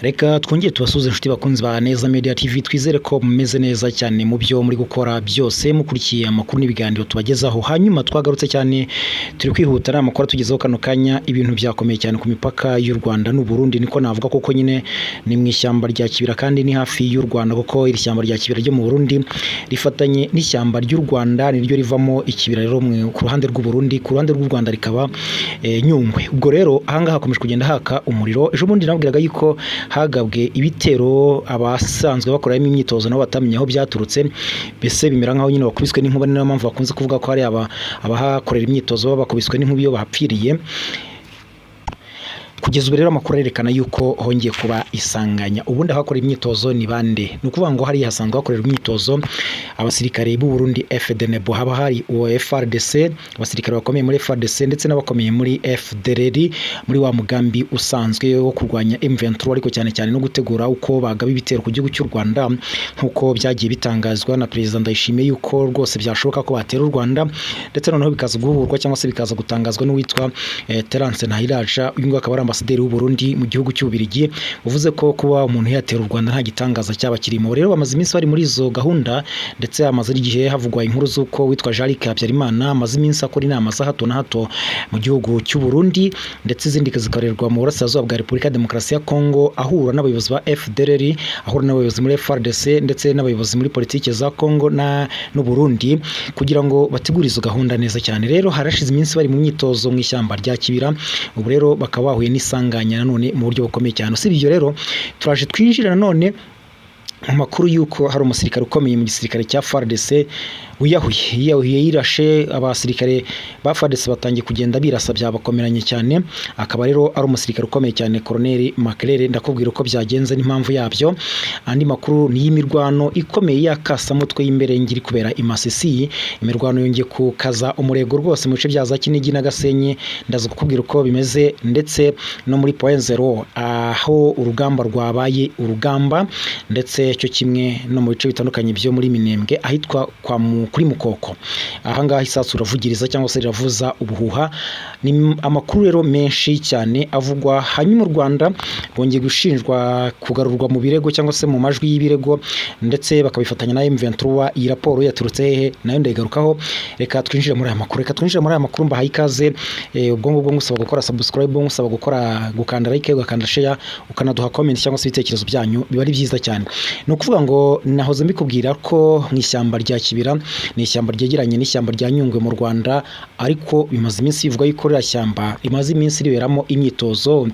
Reka twongere tubasuze inshuti bakunzi ba Neza Media TV, twizere ko mumeze neza cyane mu byo muri gukora byose, mukurikiye amakuru n'ibiganiro tubagezaho. Hanyuma twagarutse cyane turi kwihuta amakuru tugezeho kano kanya, ibintu byakomeye cyane ku mipaka y'u Rwanda n'u Burundi, niko navuga kuko nyine ni mu ishyamba rya Kibira kandi ni hafi y'u Rwanda, kuko iri shyamba rya Kibira ryo mu Burundi rifatanye n'ishyamba ry'u Rwanda, niryo rivamo ikibira rero ku ruhande rw'u Burundi, ku ruhande rw'u Rwanda rikaba Nyungwe. Ubwo rero ahangaha hakomeje kugenda haka umuriro. Ejo bundi nabwiraga yuko hagabwe ibitero abasanzwe bakoramo imyitozo nabo batamenye aho byaturutse, bese bimera nkaho nyine bakubiswe n'inkuba, niyo mpamvu bakunze kuvuga ko hari abahakorera imyitozo bakubiswe n'inkuba iyo bapfiriye. Kugeza ubu rero amakuru arerekana yuko hongeye kuba isanganya. Ubundi ahakorera imyitozo ni bande? Ni ukuvuga ngo hari hasanzwe hakorerwa imyitozo abasirikare b'u Burundi FDNB, haba hari FARDC, abasirikare bakomeye muri FARDC ndetse n'abakomeye muri FDLR, muri wa mugambi usanzwe wo kurwanya M23, ariko cyane cyane no gutegura uko bagaba ibitero ku gihugu cy'u Rwanda, nkuko byagiye bitangazwa na Perezida Ndayishimiye yuko rwose byashoboka ko batera u Rwanda, ndetse noneho bikaza guhurwa cyangwa se bikaza gutangazwa n'uwitwa Terence Ntahiraja, uyu akaba ari ambasaderi w'u Burundi mu gihugu cy'Ububirigi, uvuze ko kuba umuntu yatera u Rwanda nta gitangaza cyaba kirimo. Rero bamaze iminsi bari muri izo gahunda, ndetse amaze igihe havugwa inkuru z'uko witwa Jean-Luc Habyarimana amaze iminsi akora inama za hato na hato mu gihugu cy'u Burundi, ndetse izindi zikorerwa mu burasirazuba bwa Repubulika ya Demokarasi ya Kongo, ahura n'abayobozi ba FDLR, ahura n'abayobozi muri FARDC ndetse n'abayobozi muri politiki za Kongo n'u Burundi, kugira ngo bategure izo gahunda neza cyane. Rero harashize iminsi bari mu myitozo mu ishyamba rya Kibira, ubu rero bakaba bahuye n'isanganya nanone mu buryo bukomeye cyane. Usibye ibyo rero turaje twinjira nanone mu makuru yuko hari umusirikare ukomeye mu gisirikare cya FARDC wiyahuye yirashe. Abasirikare ba FARDC batangiye kugenda birasa byabakomeranye cyane, akaba rero ari umusirikare ukomeye cyane, Colonel Makelele. Ndakubwira uko byagenze n'impamvu yabyo. Andi makuru ni y'imirwano ikomeye yakasa mutwe y'imbere ngiri kubera imasisi, imirwano yongeye kukaza umurego rwose mu bice bya za Kinigi na Gasenyi. Ndaza kukubwira uko bimeze, ndetse no muri Point Zero aho urugamba rwabaye urugamba, ndetse cyo kimwe no mu bice bitandukanye byo muri Minembwe ahitwa kuri Mukoko. Ahangaha isasu uravugiriza cyangwa se riravuza ubuhuha. Ni amakuru rero menshi cyane avugwa. Hanyuma u Rwanda bongeye gushinjwa kugarurwa mu birego cyangwa se mu majwi y'ibirego, ndetse bakabifatanya na M23. Iyi raporo yaturutse hehe nayo ndayigarukaho. Reka twinjire muri aya makuru, mbahaye ikaze. Ubwo ngubwo ngusaba gukora subscribe, ngusaba gukanda like, ugakanda share, ukanaduha comment cyangwa se ibitekerezo byanyu, biba ari byiza cyane. Ni ukuvuga ngo nahoze mbikubwira ko mu ishyamba rya Kibira ni ishyamba ryegeranye n'ishyamba rya Nyungwe mu Rwanda, ariko bimaze iminsi bivuga yuko rya shyamba rimaze iminsi riberamo imyitozo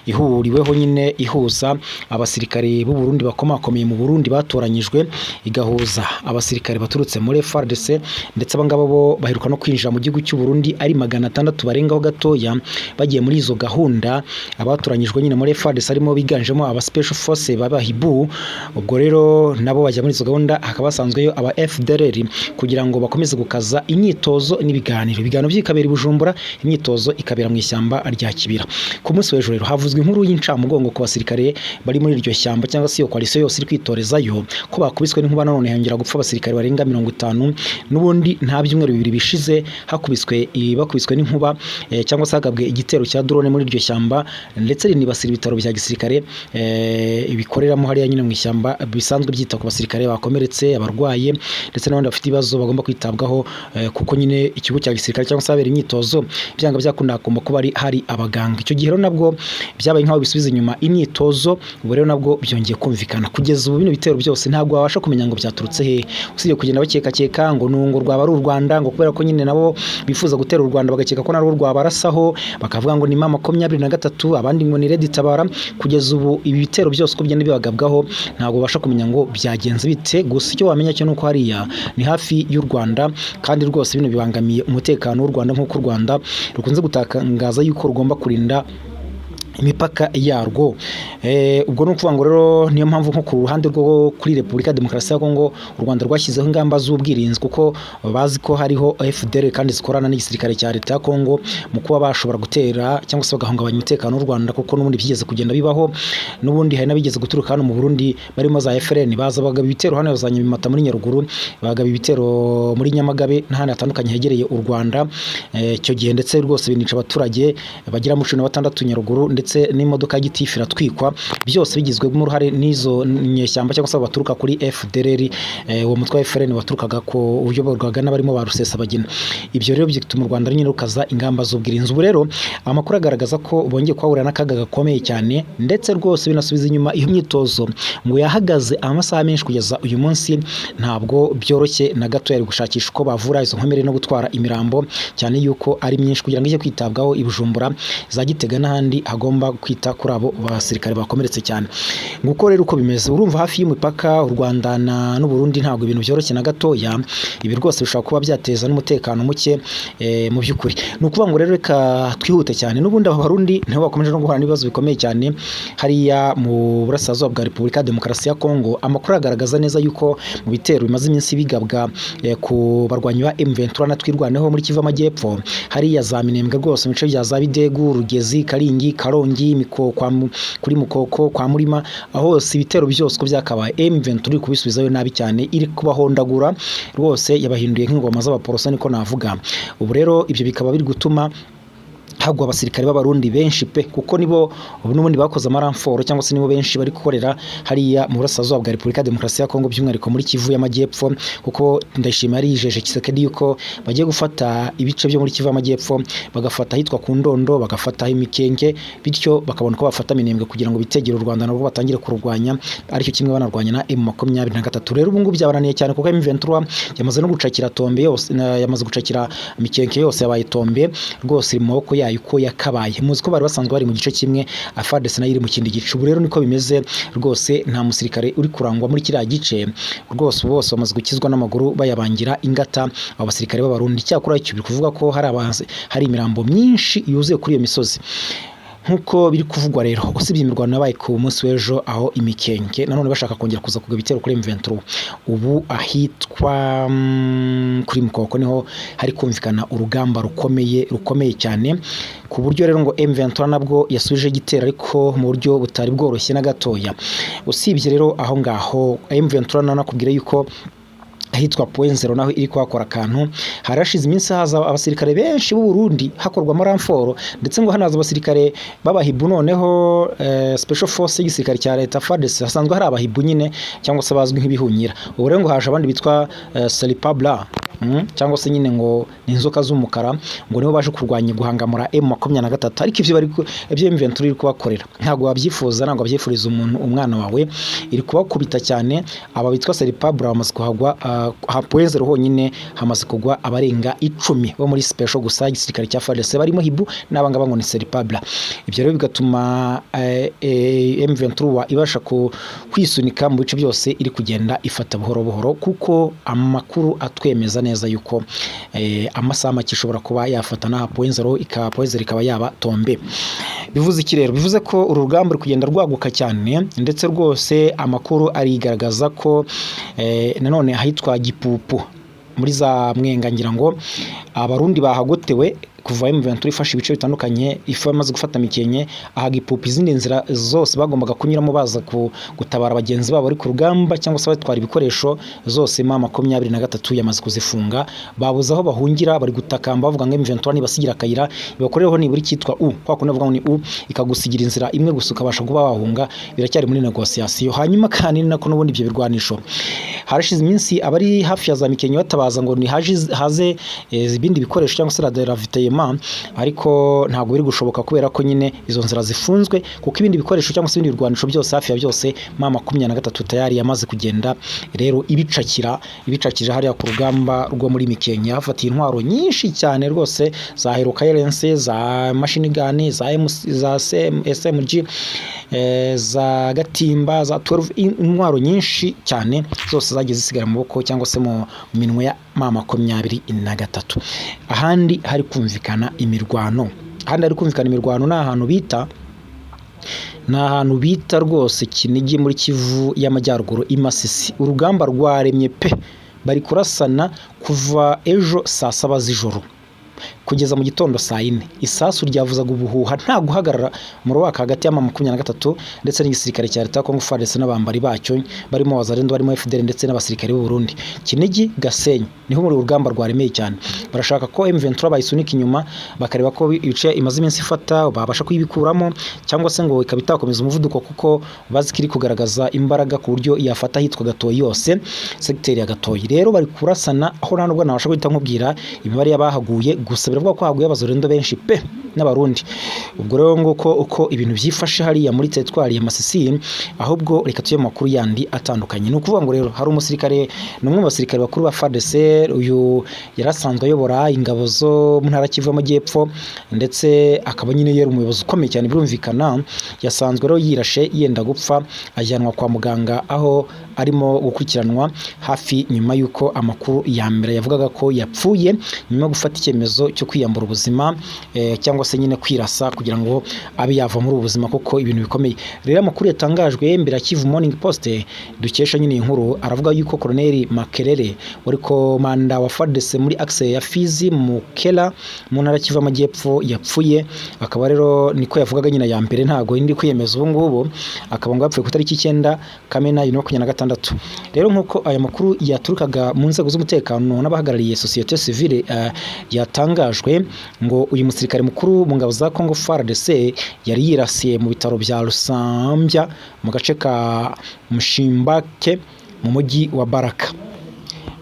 ihuriweho nyine ihuza abasirikare b'u Burundi bakomakomeye mu Burundi batoranyijwe, igahuza abasirikare baturutse muri FARDC, ndetse abangaba bo baheruka no kwinjira mu gihugu cy'u Burundi ari 600 barengaho gatoya bagiye muri izo gahunda. Abatoranyijwe nyine muri FARDC arimo biganjemo aba special force babahibu. Ubwo rero nabo bajya muri izo gahunda, hakaba hasanzweyo aba FDLR kugira ngo bakomeze gukaza imyitozo n'ibiganiro. Ibiganiro by'ikabera i Bujumbura, imyitozo ikabera mu ishyamba rya Kibira. Ku munsi w'ejo rero havuzwe inkuru y'incamugongo ku basirikare bari muri iryo shyamba cyangwa se iyo coalition yose iri kwitorezayo, ko bakubiswe n'inkuba, nanone hongera gupfa abasirikare barenga 50. N'ubundi nta byumweru bibiri bishize bakubiswe n'inkuba, cyangwa se hagabwe igitero cya drone muri iryo shyamba, ndetse rinibasira ibitaro bya gisirikare ibikoreramo hariya nyine mu ishyamba, bisanzwe byita ku basirikare bakomeretse, abarwaye, ndetse n'abandi bafite ibibazo bagomba kwitabwaho, kuko nyine ikigo cya gisirikare cyangwa se abera imyitozo byanga byakunda agomba kuba hari abaganga. Icyo gihe rero nabwo byabaye nkaho bisubiza inyuma imyitozo. Ubu rero nabwo byongeye kumvikana. Kugeza ubu bino bitero byose ntabwo babasha kumenya ngo byaturutse he, usibye kugenda bakeka ngo nungo rwaba ari u Rwanda, ngo kubera ko nyine nabo bifuza gutera u Rwanda bagakeka ko narwo rwabarasaho, bakavuga ngo ni 23, abandi ngo ni Red Tabara. Kugeza ubu ibi bitero byose uko byenda bibagabwaho ntabwo babasha kumenya ngo byagenze bite. Gusa icyo wamenya cyo nuko hariya ni hafi y'u Rwanda, kandi rwose bino bibangamiye umutekano w'u Rwanda, nk'uko u Rwanda rukunze gutangaza yuko rugomba kurinda imipaka yarwo. Ubwo no kuvuga ngo rero niyo mpamvu nko ku ruhande rwo kuri Repubulika ya Demokarasi ya Kongo u Rwanda rwashyizeho ingamba z'ubwirinzi, kuko bazi ko hariho FDL kandi zikorana n'igisirikare cya leta ya Kongo mu kuba bashobora gutera cyangwa se bagahungabanya umutekano w'u Rwanda, kuko n'ubundi byigeze kugenda bibaho. N'ubundi hari nabigeze guturuka hano mu Burundi barimo za FRN, baza bagaba ibitero hano za Nyamata muri Nyaruguru, bagaba ibitero muri Nyamagabe n'ahandi hatandukanye hegereye u Rwanda. Icyo gihe ndetse rwose binica abaturage bagera mu 16 Nyaruguru ndetse n'imodoka y'igitifu iratwikwa, byose bigizwemo uruhare n'izo nyeshyamba cyangwa se baturuka kuri FDLR, uwo mutwe wa FRN waturukaga ko uyoborwaga n'abarimo ba Rusesabagina. Ibyo rero bituma u Rwanda nyine rukaza ingamba z'ubwirinzi. Ubu rero amakuru agaragaza ko bongeye kwahura n'akaga gakomeye cyane, ndetse rwose binasubiza inyuma iyo myitozo ngo yahagaze amasaha menshi kugeza uyu munsi. Ntabwo byoroshye na gato, yari gushakisha uko bavura izo nkomere no gutwara imirambo, cyane yuko ari myinshi kugira ngo ijye kwitabwaho i Bujumbura, za Gitega n'ahandi hagomba kwita kuri abo basirikare bakomeretse cyane. Nguko rero uko bimeze, urumva hafi y'umupaka u Rwanda n'u Burundi ntabwo ibintu byoroshye na gatoya. Ibi rwose bishobora kuba byateza n'umutekano muke mu by'ukuri. Ni ukuvuga ngo rero reka twihute cyane, n'ubundi aba Barundi nabo bakomeje no guhura n'ibibazo bikomeye cyane hariya mu burasirazuba bwa Repubulika ya Demokarasi ya Kongo. Amakuru agaragaza neza yuko mu bitero bimaze iminsi bigabwa ku barwanyi ba M23 na twirwaneho muri Kivu Amajyepfo, hariya za Minembwe rwose mu bice bya za Bidegu, Rugezi, Karingi, Karongi, kuri Mukoko, kwa Murima, aho hose ibitero byose ko byakabaye M23 kubisubizayo nabi cyane, iri kubahondagura rwose, yabahinduye nk'ingoma z'abaporosa niko navuga. Ubu rero ibyo bikaba biri gutuma hagwa abasirikare b'Abarundi benshi pe, kuko nibo n'ubundi bakoze amaramforo cyangwa se nibo benshi bari gukorera hariya mu burasirazuba bwa Repubulika ya Demokarasi ya Kongo, by'umwihariko muri Kivu y'Amajyepfo, kuko Ndayishimiye ari yijeje Kisekedi yuko bagiye gufata ibice byo muri Kivu y'Amajyepfo, bagafata hitwa ku Ndondo, bagafata Imikenge, bityo bakabona ko bafata Minembwe kugira ngo bitegere u Rwanda nabo batangire kurwanya, aricyo kimwe banarwanya na M23. Rero ubu ngubu byabaraniye cyane kuko M23 yamaze no gucakira Tombe yose, yamaze gucakira Mikenge yose, yabaye Tombe rwose mu maboko yayo uko yakabaye. Muzi ko bari basanzwe bari mu gice kimwe, FARDC nayo iri mu kindi gice. Ubu rero niko bimeze rwose, nta musirikare uri kurangwa muri kiriya gice rwose, bose bamaze gukizwa n'amaguru bayabangira ingata abo basirikare b'Abarundi. Cyakora icyo biri kuvuga ko hari imirambo myinshi yuzuye kuri iyo misozi nkuko biri kuvugwa. Rero usibye imirwano yabaye ku munsi w'ejo aho Imikenge nanone bashaka kongera kuza kugaba ibitero kuri M23, ubu ahitwa kuri Mukoko niho hari kumvikana urugamba rukomeye cyane, ku buryo rero ngo M23 nabwo yasubije igitero ariko mu buryo butari bworoshye na gatoya. Usibye rero aho ngaho M23 nanakubwira yuko ahitwa Point Zero naho iri kwakora akantu, harashize iminsi haza abasirikare benshi b'u Burundi hakorwa amaramforo, ndetse ngo hanaza abasirikare b'abahibu, noneho special force y'igisirikare cya leta FARDC, hasanzwe hari abahibu nyine cyangwa se bazwi nk'ibihunyira. Ubu rero ngo haje abandi bitwa Seripabla cyangwa se nyine ngo ni inzoka z'umukara, ngo nibo baje kurwanya guhangamura M23, ariko ibyo M23 iri kubakorera ntabwo wabyifuza, ntabwo wabyifuriza umuntu umwana wawe, iri kubakubita cyane. Aba bitwa Seripabla bamaze kuhagwa, Point Zero honyine hamaze kugwa abarenga 10 bo muri special gusa igisirikare cya FARDC barimo hibu n'abangaba ngo ni Seripabla. Ibyo rero bigatuma M23 ibasha kwisunika mu bice byose iri kugenda ifata buhoro buhoro, kuko amakuru atwemeza neza yuko amasaha make ishobora kuba yafata na Point Zero ikaba yaba Tombe. Bivuze iki rero? Bivuze ko uru rugamba ruri kugenda rwaguka cyane, ndetse rwose amakuru arigaragaza ko nanone ahitwa Gipupu muri za Mwenga, ngira ngo Abarundi bahagotewe kuva M23 ifashe ibice bitandukanye, ifa amaze gufata Mikenke, aha Gipupu, izindi nzira zose bagombaga kunyuramo baza gutabara bagenzi babo ari ku rugamba cyangwa se batwara ibikoresho, zose M23 yamaze kuzifunga, babuze aho bahungira, bari gutakamba bavuga ngo M23 nibasigira akayira ibakorereho niburi cyitwa kwa kundi bavuga ngo ni ikagusigira inzira imwe gusa ukabasha kuba wahunga. Biracyari muri negotiation. Hanyuma kandi nako n'ubundi ibyo birwanisho harashize iminsi abari hafi ya za Mikenke batabaza ngo ni haze ibindi bikoresho cyangwa se radioravitaye, ariko ntabwo biri gushoboka kubera ko nyine izo nzira zifunzwe, kuko ibindi bikoresho cyangwa se ibindi birwanisho byose hafi ya byose M23 tayari yamaze kugenda rero ibicakira hariya ku rugamba rwo muri Mikenke. Hafatiye intwaro nyinshi cyane rwose, za Herokayerense, za machine gun, za SMG, za Gatimba, za 12, intwaro nyinshi cyane zose zagiye zisigara mu boko cyangwa se mu minwe ya M23. Ahandi hari kumvikana imirwano, ni ahantu bita rwose Kinigi muri Kivu y'Amajyaruguru Imasisi. Urugamba rwaremye pe, bari kurasana kuva ejo saa 7 z'ijoro kugeza mu gitondo saa 4 isasu ryavuzaga ubuhuha nta guhagarara mu ruwaka hagati ya 23 ndetse n'igisirikare cya leta Congo FARDC n'abambari bacyo barimo Wazalendo barimo FDL ndetse n'abasirikare b'u Burundi. Kinigi Gasenyi niho muri urugamba rwaremeye cyane, barashaka ko M23 bayisunika inyuma bakareba ko ibice imaze iminsi ifata babasha kuyibikuramo cyangwa se ngo ikabitakomeza umuvuduko kuko bazikiri kugaragaza imbaraga ku buryo yafata hitwa Gatoyi yose secteur ya Gatoyi. Rero bari kurasana aho nta nubwo nabasha guhita nkubwira imibare yabahaguye, gusa biravuga ko haguye Abazalendo benshi pe n'abarundi. Ubwo rero nguko uko ibintu byifashe hariya muri teritwari ya Masisi, ahubwo reka tuye makuru yandi atandukanye. Ni ukuvuga ngo rero hari umusirikare n'umwe mu basirikare bakuru ba FARDC, uyu yarasanzwe ayobora ingabo zo mu ntara Kivu y'Amajyepfo ndetse akaba nyine yari umuyobozi ukomeye cyane birumvikana, yasanzwe rero yirashe yenda gupfa ajyanwa kwa muganga aho arimo gukurikiranwa hafi nyuma yuko amakuru ya mbere yavugaga ko yapfuye nyuma yo gufata icyemezo cyo kwiyambura ubuzima cyangwa se nyine kwirasa kugira ngo abe yava muri ubuzima kuko ibintu bikomeye. Rero amakuru yatangajwe mbere ya Kivu Morning Post dukesha nyine inkuru aravuga yuko Colonel Makerere wari komanda wa FARDC muri axe ya Fizi mu Kela mu ntara Kivu y'Amajyepfo yapfuye. Akaba rero niko yavugaga nyine ya mbere ntago indi kwiyemeza ubu ngubu, akaba ngo yapfuye ku tariki 9 Kamena 2026. Rero nkuko aya makuru yaturukaga mu nzego z'umutekano n'abahagarariye societe civile yatangajwe ngo uyu musirikare mukuru mu ngabo za Congo FARDC yari yirasiye mu bitaro bya Rusambya mu gace ka Mushimbake mu mujyi wa Baraka.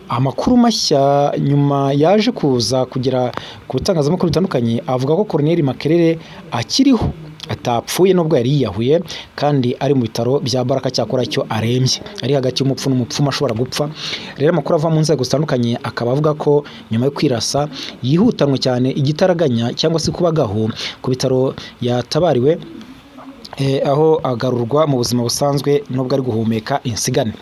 Amakuru mashya nyuma yaje kuza kugera ku bitangazamakuru bitandukanye avuga ko Colonel Makerere akiriho atapfuye nubwo yari yiyahuye kandi ari mu bitaro bya Baraka, cyakora cyo arembye ari hagati y'umupfu n'umupfumu ashobora gupfa. Rero amakuru ava mu nzego zitandukanye akaba avuga ko nyuma yo kwirasa yihutanwe cyane igitaraganya cyangwa se kubagaho ku bitaro yatabariwe aho agarurwa mu buzima busanzwe nubwo ari guhumeka insigane.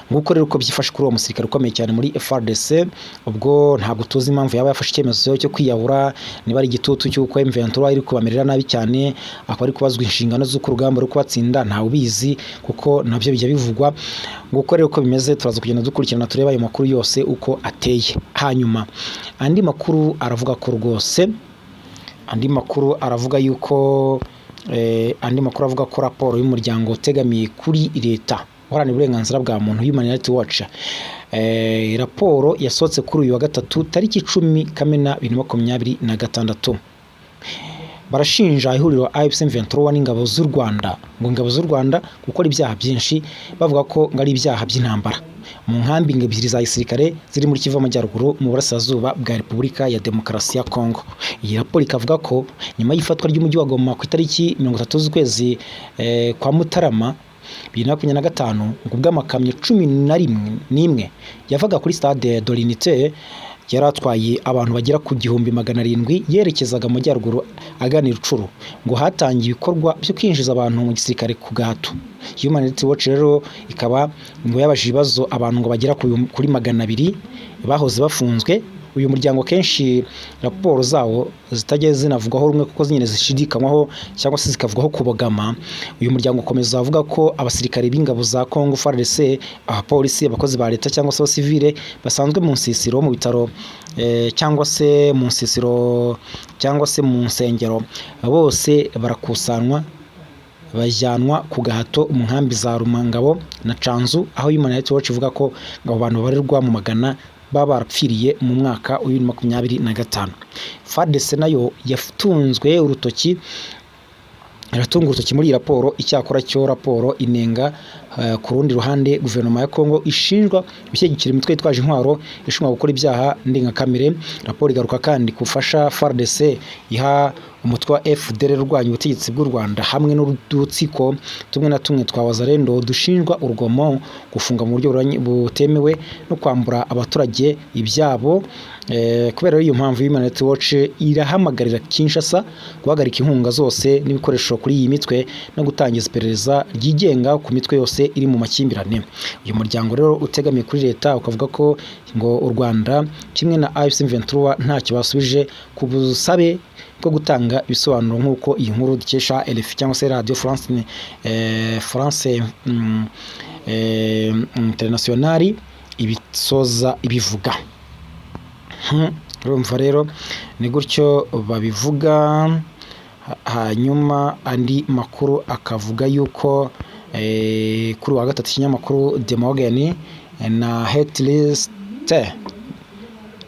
Nguko rero uko byifashe kuri uwo musirikare ukomeye cyane muri FARDC. Ubwo ntabwo tuzi impamvu yaba yafashe icyemezo cyo kwiyahura, niba ari igitutu cy'uko M23 iri kubamerera nabi cyane akaba ari kubazwa inshingano z'uko urugamba rwo kubatsinda ntawe ubizi kuko nabyo bijya bivugwa. Nguko rero uko bimeze turaza kugenda dukurikirana tureba ayo makuru yose uko ateye. Hanyuma andi makuru aravuga ko rwose avuga ko raporo y'umuryango utegamiye kuri leta uharanira uburenganzira bwa muntu Human Rights Watch raporo yasohotse kuri uyu wa gatatu tariki 10 Kamena 2026 barashinja ihuriro AFC M23 n'ingabo z'u Rwanda ngo ingabo z'u Rwanda gukora ibyaha byinshi, bavuga ko ngari ibyaha by'intambara mu nkambi ebyiri za gisirikare ziri muri Kivu y'Amajyaruguru mu burasirazuba bwa Repubulika ya Demokarasi ya Kongo. Iyi raporo ikavuga ko nyuma y'ifatwa ry'umujyi wa Goma ku itariki 30 z'ukwezi kwa Mutarama 2025 ubw'amakamyo 11 yavaga kuri stade de l'Unité yaratwaye abantu bagera ku 700 yerekezaga mu majyaruguru aganira Rucuru ngo hatangiye ibikorwa byo kwinjiza abantu mu gisirikare ku gahato. Human Rights Watch rero ikaba ngo yabajije ibibazo abantu ngo bagera kuri 200 bahoze bafunzwe. Uyu muryango kenshi raporo zawo zitajya zinavugwaho rumwe kuko zinyene zishidikanywaho cyangwa se zikavugwaho kubogama. Uyu muryango ukomeza avuga ko abasirikare b'ingabo za Congo FARDC, abapolisi, abakozi ba leta cyangwa se abasivile basanzwe mu nsisiro mu bitaro cyangwa se mu nsisiro cyangwa se mu nsengero bose barakusanwa bajyanwa ku gahato mu nkambi za Rumangabo na Canzu, aho Human Rights Watch ivuga ko abo bantu barirwa mu magana baba barapfiriye mu mwaka wa 2025. FARDC nayo yatunzwe urutoki muri raporo. Icyakora cyo raporo inenga ku rundi ruhande guverinoma ya Kongo ishinjwa gushyigikira imitwe yitwaje intwaro ishinzwe gukora ibyaha ndengakamere. Raporo igaruka kandi kufasha FARDC iha umutwe wa FDL urwanya ubutegetsi bw'u Rwanda hamwe n'udutsiko tumwe na tumwe twa Wazalendo dushinjwa urugomo, gufunga mu buryo butemewe no kwambura abaturage ibyabo. Kubera iyo mpamvu Human Rights Watch irahamagarira Kinshasa guhagarika inkunga zose n'ibikoresho kuri iyi mitwe no gutangiza iperereza ryigenga ku mitwe yose iri mu makimbirane. Uyu muryango rero utegamiye kuri leta ukavuga ko ngo u Rwanda kimwe na AFC M23 ntacyo basubije ku busabe bwo gutanga ibisobanuro nk'uko iyi nkuru dukesha RFI cyangwa se Radio France Internationale ibisoza ibivuga. Urumva rero ni gutyo babivuga. Hanyuma andi makuru akavuga yuko kuri wa gatatu ikinyamakuru The Morgan na Hetlist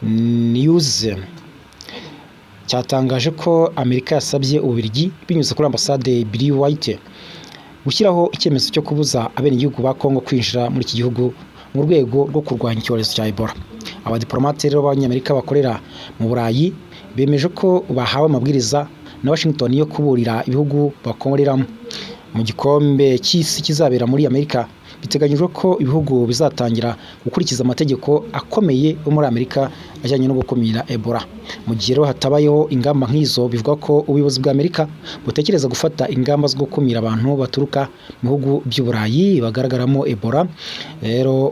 News cyatangaje ko Amerika yasabye Ububiligi binyuze kuri ambasade Billy White gushyiraho icyemezo cyo kubuza abenegihugu ba Kongo kwinjira muri iki gihugu mu rwego rwo kurwanya icyorezo cya Ebola. Abadiplomate rero b'Abanyamerika bakorera mu Burayi bemeje ko bahawe amabwiriza na Washington yo kuburira ibihugu bakoreramo. Mu gikombe cy'isi kizabera muri Amerika biteganyijwe ko ibihugu bizatangira gukurikiza amategeko akomeye yo muri Amerika ajyanye no gukumira Ebola. Mu gihe rero hatabayeho ingamba nk'izo, bivuga ko ubuyobozi bwa Amerika butekereza gufata ingamba zo gukumira abantu baturuka mu bihugu by'Uburayi bagaragaramo Ebola. Rero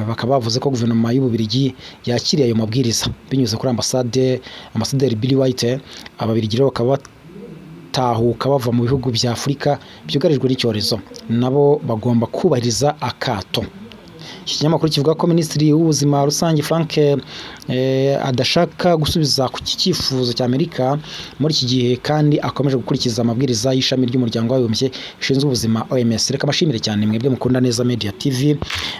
bakaba bavuze ko guverinoma y'Ububiligi yakiriye ayo mabwiriza binyuze kuri ambasaderi Billy White. Ababiligi rero bakaba tahuka bava mu bihugu bya Afurika byugarijwe n'icyorezo, nabo bagomba kubahiriza akato. Iki kinyamakuru kivuga ko Minisitiri w'Ubuzima rusange Frank adashaka gusubiza ku cyifuzo cya Amerika muri iki gihe, kandi akomeje gukurikiza amabwiriza y'ishami ry'umuryango w'abibumbye rishinzwe ubuzima OMS. Reka mashimire cyane mwebwe mukunda Neza Media TV,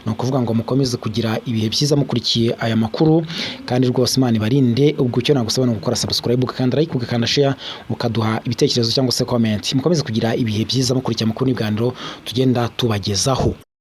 ni ukuvuga ngo mukomeze kugira ibihe byiza mukurikiye aya makuru, kandi rwose Imana ibarinde. Ubwo icyo nagusaba ni gukora subscribe, ukanda like, ukanda share, ukaduha ibitekerezo cyangwa se comment. Mukomeze kugira ibihe byiza mukurikiye amakuru n'ibiganiro tugenda tubagezaho.